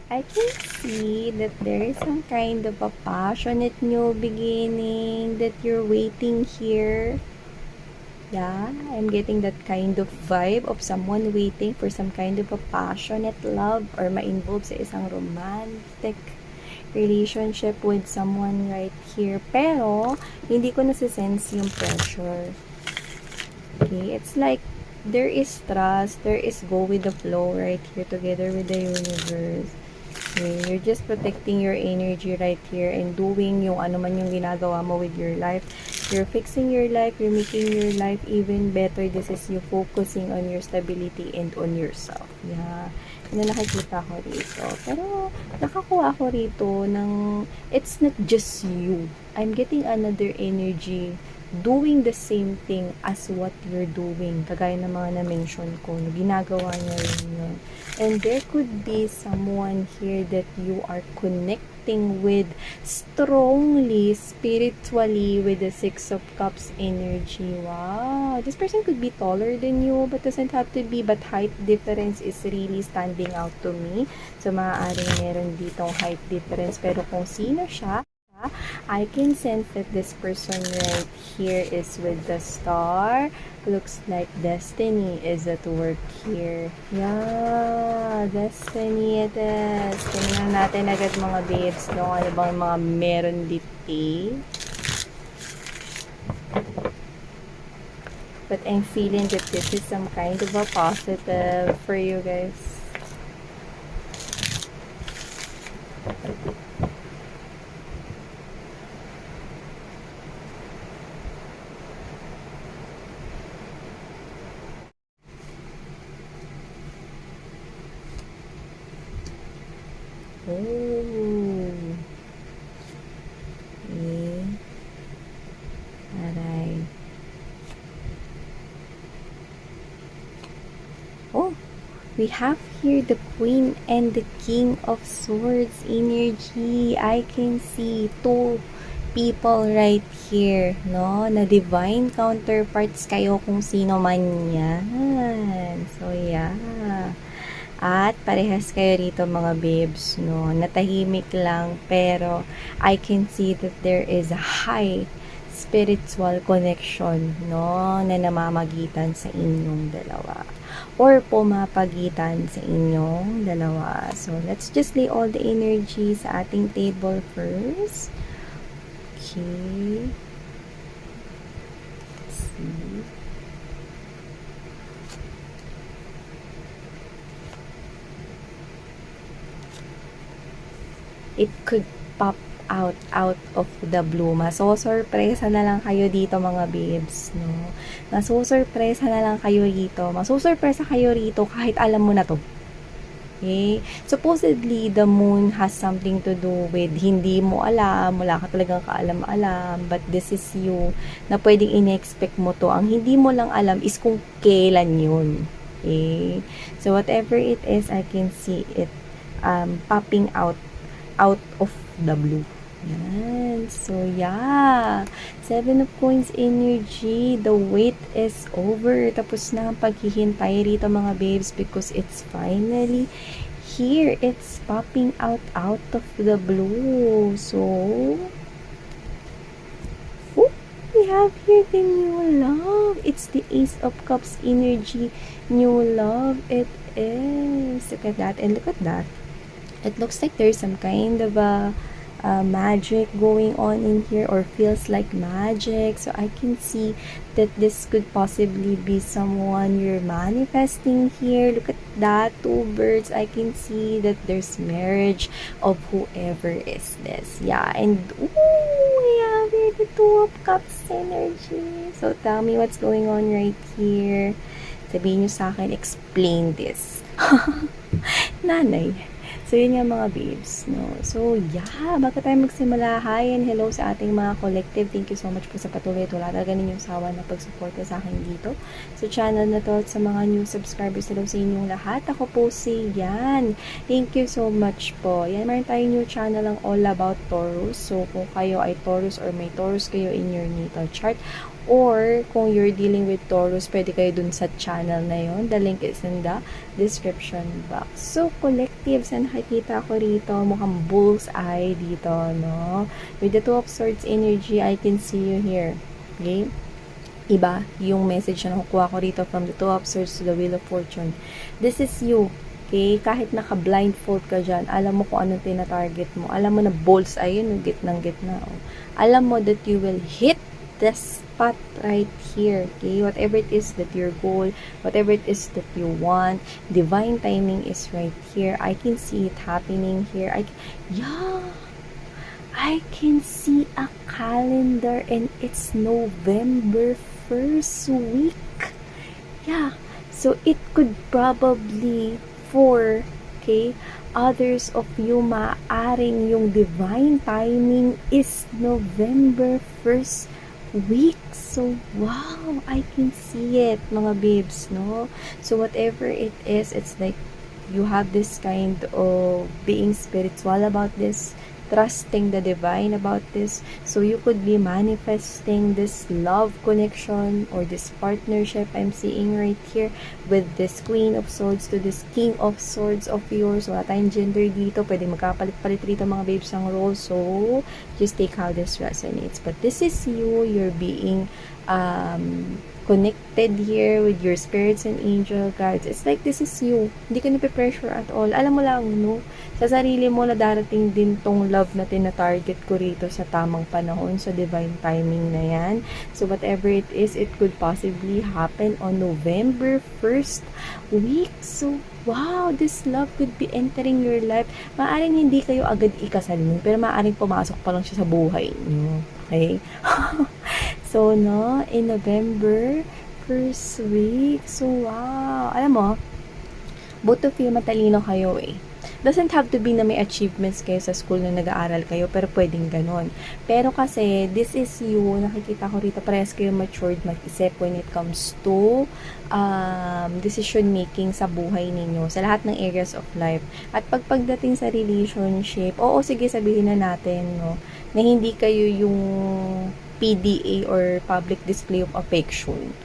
I can see that there is some kind of a passionate new beginning that you're waiting here. Yeah, I'm getting that kind of vibe of someone waiting for some kind of a passionate love or ma-involve sa isang romantic relationship with someone right here. Pero, hindi ko nasisense yung pressure. Okay, it's like there is trust, there is go with the flow right here together with the universe. Okay, you're just protecting your energy right here and doing yung ano man yung ginagawa mo with your life. You're fixing your life, you're making your life even better. This is you focusing on your stability and on yourself. Yeah. Yun na nakikita ko rito. Pero, nakakuha ko rito ng, it's not just you. I'm getting another energy doing the same thing as what you're doing. Kagaya ng mga na-mention ko, na ginagawa niya rin yun. And there could be someone here that you are connecting with strongly, spiritually, with the Six of Cups energy. Wow! This person could be taller than you, but doesn't have to be. But height difference is really standing out to me. So, maaaring meron ditong height difference. Pero kung sino siya, I can sense that this person right here is with the star. Looks like destiny is at work here. Yeah, destiny it is. Tingnan natin agad mga babes, no? Ano bang mga meron dito? But I'm feeling that this is some kind of a positive for you guys. Oh. Okay. Aray. Oh, we have here the Queen and the King of Swords energy. I can see two people right here, no? Na divine counterparts kayo kung sino man yan. So, yeah. At parehas kayo rito mga babes, no? Natahimik lang, pero I can see that there is a high spiritual connection, no? Na namamagitan sa inyong dalawa. Or pumapagitan sa inyong dalawa. So, let's just lay all the energy sa ating table first. Okay. Let's see. It could pop out of the blue. Masosorpresa na lang kayo dito mga babes, no? Masosorpresa na lang kayo dito. Masosorpresa kayo rito kahit alam mo na to. Okay? Supposedly, the moon has something to do with hindi mo alam, wala ka talagang kaalam-alam, but this is you, na pwedeng in-expect mo to. Ang hindi mo lang alam is kung kailan yun. Okay? So, whatever it is, I can see it popping out of the blue. Yan. So, yeah. 7 of Coins energy. The wait is over. Tapos na ang paghihintay rito mga babes because it's finally here. It's popping out of the blue. So, we have here the new love. It's the Ace of Cups energy. New love. It is. Look at that. And look at that. It looks like there's some kind of a magic going on in here, or feels like magic. So I can see that this could possibly be someone you're manifesting here. Look at that, two birds. I can see that there's marriage of whoever is this. Yeah, and we have here the Two of Cups energy. So tell me what's going on right here. Sabihin nyo sa akin, explain this. Nanay. So, yun nga mga babes, no? So, yeah, bago tayo magsimula, hi and hello sa ating mga collective. Thank you so much po sa patuloy at wala talaga ninyong sawa na pagsuporta sa akin dito. Sa channel na to at sa mga new subscribers, hello sa inyong lahat. Ako po si Yan. Thank you so much po. Yan, meron tayong new channel ang all about Taurus. So, kung kayo ay Taurus or may Taurus kayo in your natal chart, Or, kung you're dealing with Taurus, pwede kayo dun sa channel na yon. The link is in the description box. So, collectives, na nakikita ko rito, mukhang bullseye dito, no? With the Two of Swords energy, I can see you here. Okay? Iba yung message na nakukuha ko rito from the Two of Swords to the Wheel of Fortune. This is you. Okay? Kahit naka-blindfold ka dyan, alam mo kung anong tina-target mo. Alam mo na bullseye yun, gitnang-gitna. Oh. Alam mo that you will hit the spot right here. Okay? Whatever it is that your goal, whatever it is that you want, divine timing is right here. I can see it happening here. I can see a calendar and it's November 1st week. Yeah. So, it could probably for, okay, others of you, maaring yung divine timing is November 1st week. So, wow, I can see it, mga babes, no? So, whatever it is, it's like you have this kind of being spiritual about this, trusting the divine about this. So you could be manifesting this love connection or this partnership I'm seeing right here with this Queen of Swords to this King of Swords of yours. Wala tayong gender dito. Pwede magkapalit-palit rito mga babes ng role. So just take how this resonates. But this is you. You're being connected here with your spirits and angel guides. It's like this is you. Hindi ka nape-pressure at all. Alam mo lang, no? Sa sarili mo na darating din tong love na tina-target ko rito sa tamang panahon, sa divine timing na yan. So, whatever it is, it could possibly happen on November 1st week. So, wow, this love could be entering your life. Maaring hindi kayo agad ikasal mo, pero maaring pumasok pa lang siya sa buhay niyo. Okay? So, no, in November, first week. So, wow. Alam mo, both of you matalino kayo eh. Doesn't have to be na may achievements kayo sa school na nag-aaral kayo, pero pwedeng ganon. Pero kasi, this is you, nakikita ko rito, parehas kayo matured mag-isip when it comes to decision making sa buhay ninyo, sa lahat ng areas of life. At pagdating sa relationship, oo, sige, sabihin na natin, no, na hindi kayo yung PDA or public display of affection.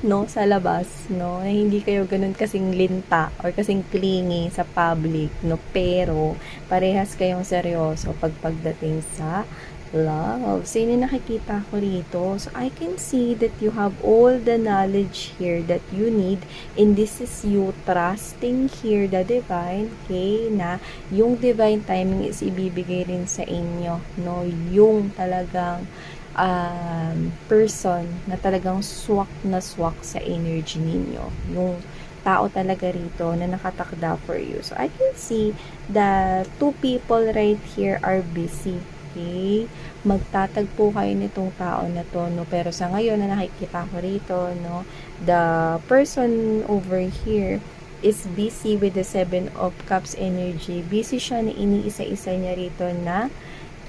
No, sa labas, no, na hindi kayo ganun kasing linta or kasing clingy sa public, no, pero parehas kayong seryoso pagdating sa love. So, yun yung nakikita ko rito. So, I can see that you have all the knowledge here that you need, and this is you trusting here the divine, okay, na yung divine timing is ibibigay rin sa inyo, no, yung talagang person na talagang swak na swak sa energy ninyo. Yung tao talaga rito na nakatakda for you. So, I can see that two people right here are busy. Okay? Magtatagpo kayo nitong tao na to, no? Pero sa ngayon na nakikita ko rito, no, the person over here is busy with the Seven of Cups energy. Busy siya na iniisa-isa niya rito na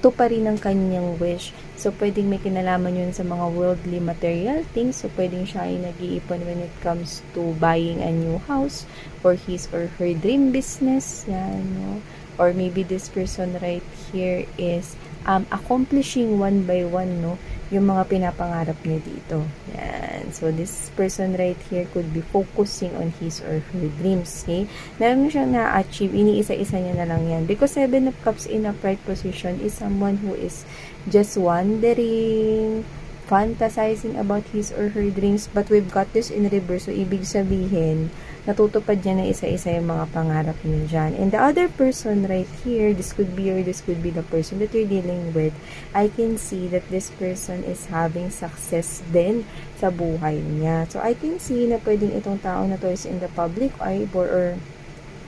tuparin ang kanyang wish. So, pwedeng may kinalaman yun sa mga worldly material things. So, pwedeng siya ay nag-iipon when it comes to buying a new house or his or her dream business. Yan, no? Or maybe this person right here is accomplishing one by one, no, yung mga pinapangarap niya dito. Yan. So, this person right here could be focusing on his or her dreams, okay? Meron na siyang na-achieve, iniisa-isa niya na lang yan. Because Seven of Cups in a upright position is someone who is just wondering, fantasizing about his or her dreams, but we've got this in reverse. So, ibig sabihin, natutupad niya na isa-isa yung mga pangarap niyo dyan. And the other person right here, this could be or this could be the person that you're dealing with. I can see that this person is having success din sa buhay niya. So, I can see na pwedeng itong tao na to is in the public eye or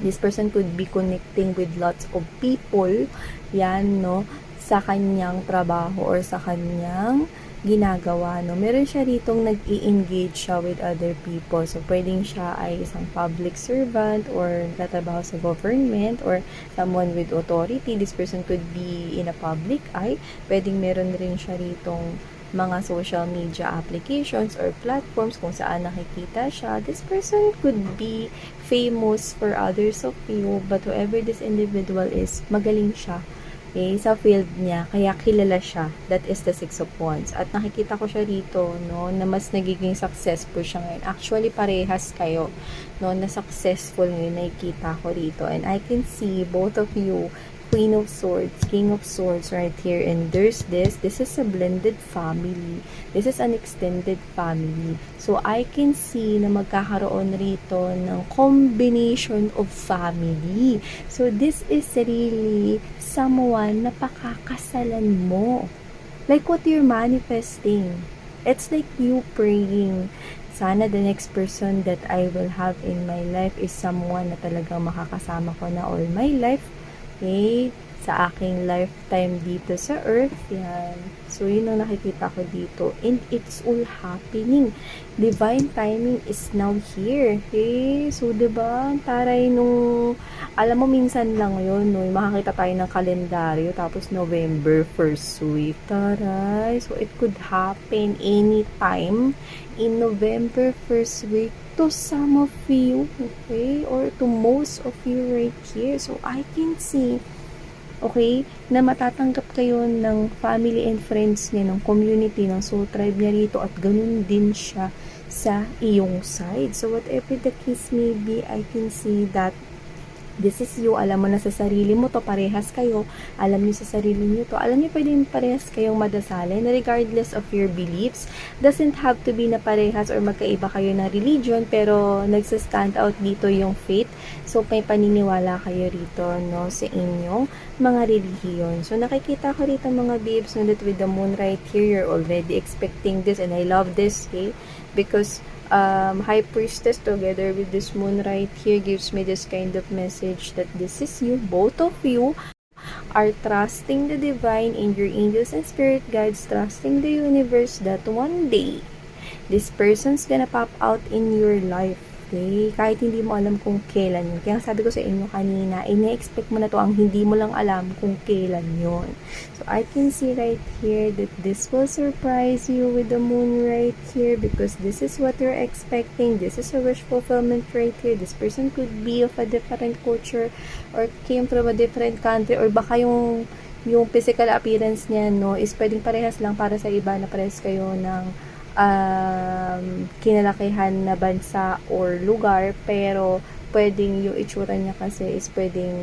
this person could be connecting with lots of people, yan, no, sa kanyang trabaho or sa kanyang ginagawa, no. Meron siya ritong nag-i-engage siya with other people. So, pwedeng siya ay isang public servant or nagtatrabaho sa government or someone with authority. This person could be in a public eye. Pwedeng meron rin siya ritong mga social media applications or platforms kung saan nakikita siya. This person could be famous for others of you, but whoever this individual is, magaling siya. Okay, sa field niya, kaya kilala siya. That is the Six of Wands. At nakikita ko siya rito, no, na mas nagiging successful siya ngayon. Actually, parehas kayo, no, na successful ngayon, nakikita ko rito. And I can see both of you, Queen of Swords, King of Swords right here. And there's this is a blended family. This is an extended family. So, I can see na magkakaroon rito ng combination of family. So, this is really someone na pakakasalan mo. Like what you're manifesting. It's like you praying, sana the next person that I will have in my life is someone na talagang makakasama ko na all my life. Okay? Sa aking lifetime dito sa earth. Yan. So, yun ang nakikita ko dito. And it's all happening. Divine timing is now here. Okay? So, diba? Taray nung, alam mo, minsan lang yun, no? Makakita tayo ng kalendaryo, tapos November first week. Taray. So, it could happen anytime in November first week to some of you, okay? Or to most of you right here. So, I can see, okay, na matatanggap kayo ng family and friends niya, ng community, ng soul tribe niya rito, at ganun din siya sa iyong side. So, whatever the case may be, I can see that this is you. Alam mo na sa sarili mo to, parehas kayo. Alam niyo sa sarili niyo to. Alam niyo pwedeng parehas kayong madasalin regardless of your beliefs. Doesn't have to be na parehas or magkaiba kayo na religion, pero nagsa-stand out dito yung faith. So, may paniniwala kayo rito, no, sa inyong mga relihiyon. So, nakikita ko rito mga babes, no, that with the moon right here, you're already expecting this, and I love this, okay? Because High Priestess together with this moon right here gives me this kind of message that this is you, both of you are trusting the divine and your angels and spirit guides, trusting the universe that one day this person's gonna pop out in your life. Okay? Kahit hindi mo alam kung kailan yun. Kaya sabi ko sa inyo kanina, ine-expect mo na to, ang hindi mo lang alam kung kailan yun. So, I can see right here that this will surprise you with the moon right here, because this is what you're expecting. This is a wish fulfillment right here. This person could be of a different culture or came from a different country, or baka yung physical appearance niya, no, is pwedeng parehas lang para sa iba na parehas kayo ng kinalakihan na bansa or lugar, pero pwedeng yung itsura niya kasi is pwedeng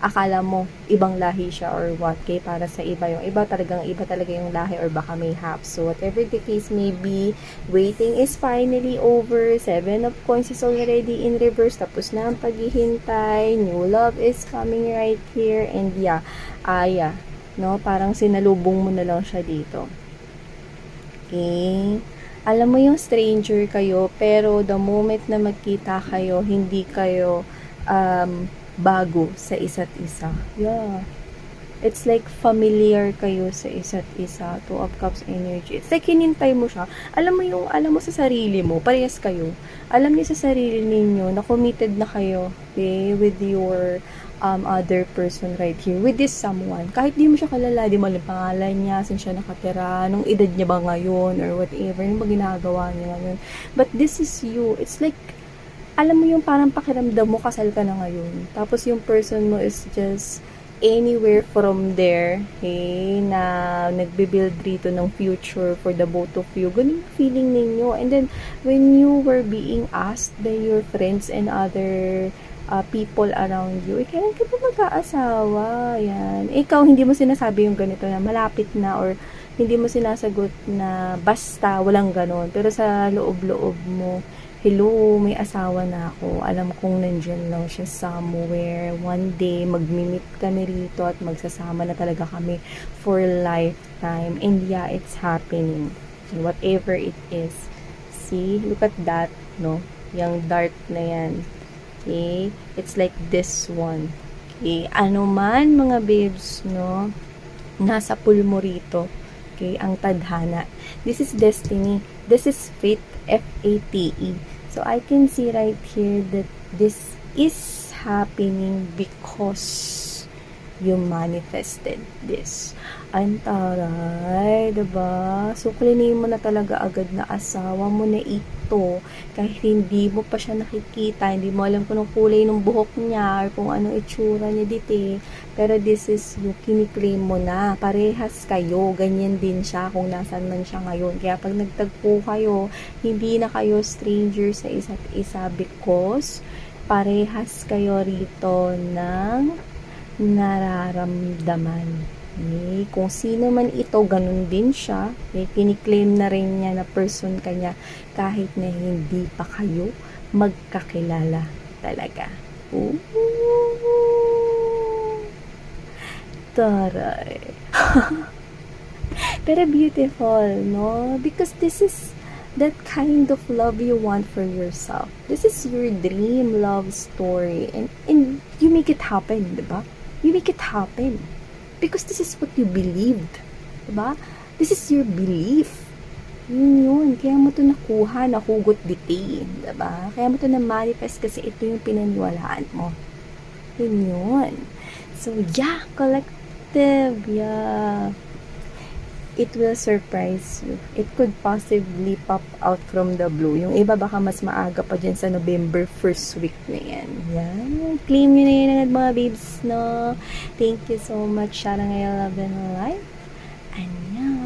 akala mo ibang lahi siya or what, kay para sa iba yung iba talaga yung lahi, or baka may half. So whatever the case may be, waiting is finally over. 7 of coins is already in reverse, tapos na ang paghihintay, new love is coming right here, and yeah, no, parang sinalubong mo na lang siya dito. Okay? Alam mo yung stranger kayo, pero the moment na magkita kayo, hindi kayo bago sa isa't isa. Yeah. It's like familiar kayo sa isa't isa. 2 of Cups energy. It's like hinintay mo siya. Alam mo sa sarili mo, parehas kayo. Alam niyo sa sarili ninyo na committed na kayo, okay, with your other person right here, with this someone. Kahit di mo siya kalala, di mo alam pangalan niya, saan siya nakatira, nung edad niya ba ngayon, or whatever, yung ba ginagawa niya ngayon. But this is you. It's like, alam mo yung parang pakiramdam mo, kasal ka na ngayon. Tapos yung person mo is just anywhere from there, okay, na nagbe-build rito ng future for the both of you. Ganun yung feeling ninyo. And then, when you were being asked by your friends and other people around you, kailan ka ba mag-aasawa? Yan. Ikaw, hindi mo sinasabi yung ganito na malapit na, or hindi mo sinasagot na basta, walang ganon. Pero sa loob-loob mo, hello, may asawa na ako. Alam kong nandyan lang siya somewhere. One day, magmi-meet kami rito at magsasama na talaga kami for lifetime. And yeah, it's happening. Whatever it is. See? Look at that, no? Yung dart na yan. Okay? It's like this one. Okay? Ano man, mga babes, no? Nasa pool mo rito. Okay? Ang tadhana. This is destiny. This is fate. F-A-T-E. So, I can see right here that this is happening because you manifested this. Ang taray, diba? Suklinin mo na talaga agad na asawa mo na ito. Kahit hindi mo pa siya nakikita, hindi mo alam kung anong kulay ng buhok niya, or kung anong itsura niya dito. Pero this is you, kiniklaim mo na. Parehas kayo, ganyan din siya kung nasan man siya ngayon. Kaya pag nagtagpo kayo, hindi na kayo stranger sa isa't isa because parehas kayo rito ng nararamdaman. Okay? Kung sino man ito, ganun din siya. Okay? Kiniklaim na rin niya na person kanya kahit na hindi pa kayo magkakilala talaga. Ooh. Taray. Pero beautiful, no? Because this is that kind of love you want for yourself. This is your dream love story. And you make it happen, diba? You make it happen. Because this is what you believed. Diba? This is your belief. Yun. Kaya mo to nakuha, nahugot diti. Diba? Kaya mo to na-manifest kasi ito yung pinaniwalaan mo. Yun. So, yeah. Collective. Yeah. It will surprise you. It could possibly pop out from the blue. Yung iba baka mas maaga pa dyan sa November first week na yan. Yan. Claim nyo na yun agad mga babes, no? Thank you so much. Shara ngayon, love and life. And yan.